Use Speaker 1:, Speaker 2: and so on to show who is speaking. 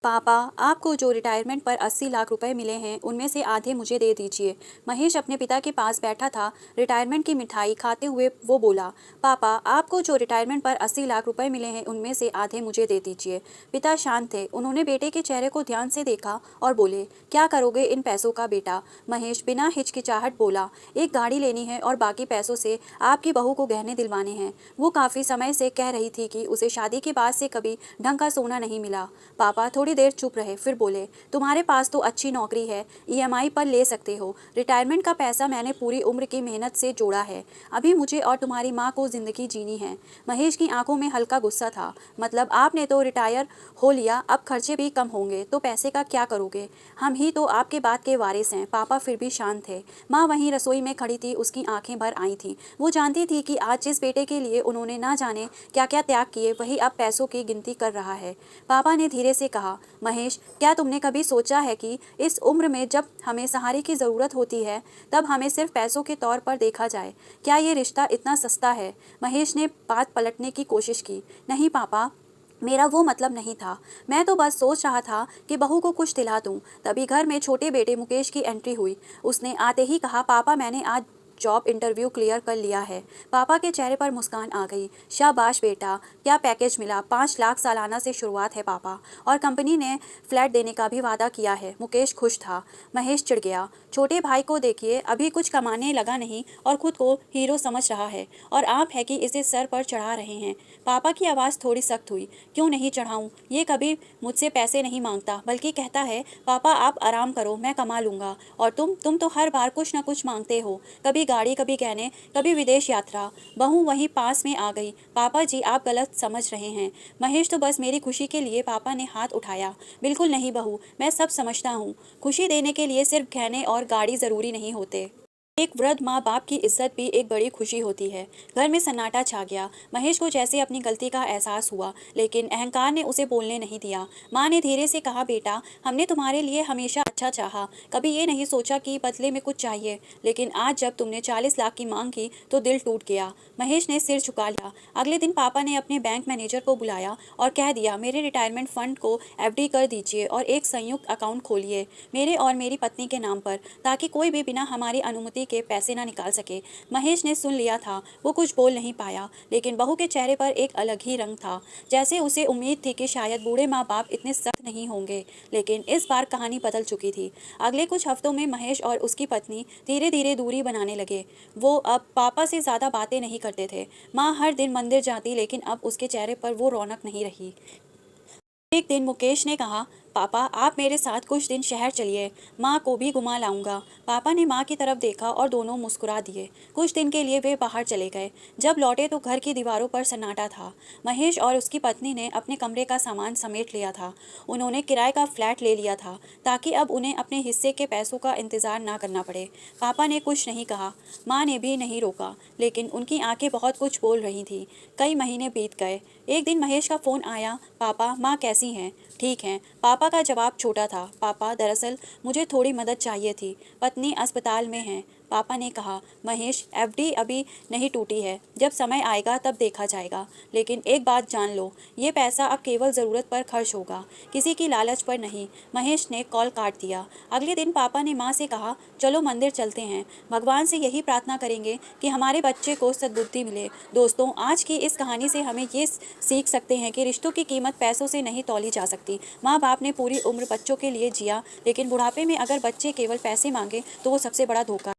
Speaker 1: पापा, आपको जो रिटायरमेंट पर 80 लाख रुपए मिले हैं उनमें से आधे मुझे दे दीजिए। महेश अपने पिता के पास बैठा था। रिटायरमेंट की मिठाई खाते हुए वो बोला, पापा, आपको जो रिटायरमेंट पर 80 लाख रुपए मिले हैं उनमें से आधे मुझे दे दीजिए। पिता शांत थे। उन्होंने बेटे के चेहरे को ध्यान से देखा और बोले, क्या करोगे इन पैसों का बेटा? महेश बिना हिचकिचाहट बोला, एक गाड़ी लेनी है और बाकी पैसों से आपकी बहू को गहने दिलवाने हैं। वो काफ़ी समय से कह रही थी कि उसे शादी के बाद से कभी ढंग का सोना नहीं मिला। पापा थोड़ी देर चुप रहे, फिर बोले, तुम्हारे पास तो अच्छी नौकरी है, ईएमआई पर ले सकते हो। रिटायरमेंट का पैसा मैंने पूरी उम्र की मेहनत से जोड़ा है। अभी मुझे और तुम्हारी माँ को जिंदगी जीनी है। महेश की आंखों में हल्का गुस्सा था। मतलब आपने तो रिटायर हो लिया, अब खर्चे भी कम होंगे, तो पैसे का क्या करोगे? हम ही तो आपके बात के वारिस हैं। पापा फिर भी शांत थे। माँ वहीं रसोई में खड़ी थी, उसकी आंखें भर आई थी। वो जानती थी कि आज जिस बेटे के लिए उन्होंने ना जाने क्या क्या त्याग किए, वही अब पैसों की गिनती कर रहा है। पापा ने धीरे से कहा, महेश, क्या तुमने कभी सोचा है कि इस उम्र में जब हमें सहारे की ज़रूरत होती है तब हमें सिर्फ पैसों के तौर पर देखा जाए? क्या ये रिश्ता इतना सस्ता है? महेश ने बात पलटने की कोशिश की। नहीं पापा, मेरा वो मतलब नहीं था। मैं तो बस सोच रहा था कि बहू को कुछ दिला दूं। तभी घर में छोटे बेटे मुकेश की एंट्री हुई। उसने आते ही कहा, पापा, मैंने आज जॉब इंटरव्यू क्लियर कर लिया है। पापा के चेहरे पर मुस्कान आ गई। शाबाश बेटा, क्या पैकेज मिला? 5 लाख सालाना से शुरुआत है पापा, और कंपनी ने फ्लैट देने का भी वादा किया है। मुकेश खुश था। महेश चिढ़ गया। छोटे भाई को देखिए, अभी कुछ कमाने लगा नहीं और खुद को हीरो समझ रहा है, और आप है कि इसे सर पर चढ़ा रहे हैं। पापा की आवाज़ थोड़ी सख्त हुई। क्यों नहीं चढ़ाऊं? ये कभी मुझसे पैसे नहीं मांगता, बल्कि कहता है, पापा आप आराम करो, मैं कमा लूंगा। और तुम तो हर बार कुछ ना कुछ मांगते हो, कभी गाड़ी, कभी गहने, कभी विदेश यात्रा। बहू वहीं पास में आ गई। पापा जी, आप गलत समझ रहे हैं। महेश तो बस मेरी खुशी के लिए। पापा ने हाथ उठाया। बिल्कुल नहीं बहू, मैं सब समझता हूँ। खुशी देने के लिए सिर्फ गहने और गाड़ी ज़रूरी नहीं होते। एक वृद्ध माँ बाप की इज्जत भी एक बड़ी खुशी होती है। घर में सन्नाटा छा गया। महेश को जैसे अपनी गलती का एहसास हुआ, लेकिन अहंकार ने उसे बोलने नहीं दिया। माँ ने धीरे से कहा, बेटा, हमने तुम्हारे लिए हमेशा अच्छा चाहा, कभी ये नहीं सोचा कि बदले में कुछ चाहिए। लेकिन आज जब तुमने 40 लाख की मांग की तो दिल टूट गया। महेश ने सिर झुका लिया। अगले दिन पापा ने अपने बैंक मैनेजर को बुलाया और कह दिया, मेरे रिटायरमेंट फंड को एफडी कर दीजिए और एक संयुक्त अकाउंट खोलिए, मेरे और मेरी पत्नी के नाम पर, ताकि कोई भी बिना हमारी अनुमति के पैसे ना निकाल सके। महेश ने सुन लिया था। वो कुछ बोल नहीं पाया, लेकिन बहू के चेहरे पर एक अलग ही रंग था, जैसे उसे उम्मीद थी कि शायद बूढ़े माँ बाप इतने सख्त नहीं होंगे। लेकिन इस बार कहानी बदल चुकी थी। अगले कुछ हफ्तों में महेश और उसकी पत्नी धीरे धीरे दूरी बनाने लगे। वो अब पापा से ज़्यादा बातें नहीं करते थे। माँ हर दिन मंदिर जाती, लेकिन अब उसके चेहरे पर वो रौनक नहीं रही। एक दिन मुकेश ने कहा, पापा, आप मेरे साथ कुछ दिन शहर चलिए, माँ को भी घुमा लाऊंगा। पापा ने माँ की तरफ देखा और दोनों मुस्कुरा दिए। कुछ दिन के लिए वे बाहर चले गए। जब लौटे तो घर की दीवारों पर सन्नाटा था। महेश और उसकी पत्नी ने अपने कमरे का सामान समेट लिया था। उन्होंने किराए का फ्लैट ले लिया था, ताकि अब उन्हें अपने हिस्से के पैसों का इंतजार ना करना पड़े। पापा ने कुछ नहीं कहा, माँ ने भी नहीं रोका, लेकिन उनकी आंखें बहुत कुछ बोल रही थी। कई महीने बीत गए। एक दिन महेश का फ़ोन आया, पापा, माँ कैसी हैं? ठीक हैं। पापा का जवाब छोटा था। पापा, दरअसल मुझे थोड़ी मदद चाहिए थी, पत्नी अस्पताल में है। पापा ने कहा, महेश, एफडी अभी नहीं टूटी है, जब समय आएगा तब देखा जाएगा। लेकिन एक बात जान लो, ये पैसा अब केवल ज़रूरत पर खर्च होगा, किसी की लालच पर नहीं। महेश ने कॉल काट दिया। अगले दिन पापा ने माँ से कहा, चलो मंदिर चलते हैं, भगवान से यही प्रार्थना करेंगे कि हमारे बच्चे को सद्बुद्धि मिले। दोस्तों, आज की इस कहानी से हमें ये सीख सकते हैं कि रिश्तों की कीमत पैसों से नहीं तौली जा सकती। माँ बाप ने पूरी उम्र बच्चों के लिए जिया, लेकिन बुढ़ापे में अगर बच्चे केवल पैसे मांगे तो वो सबसे बड़ा धोखा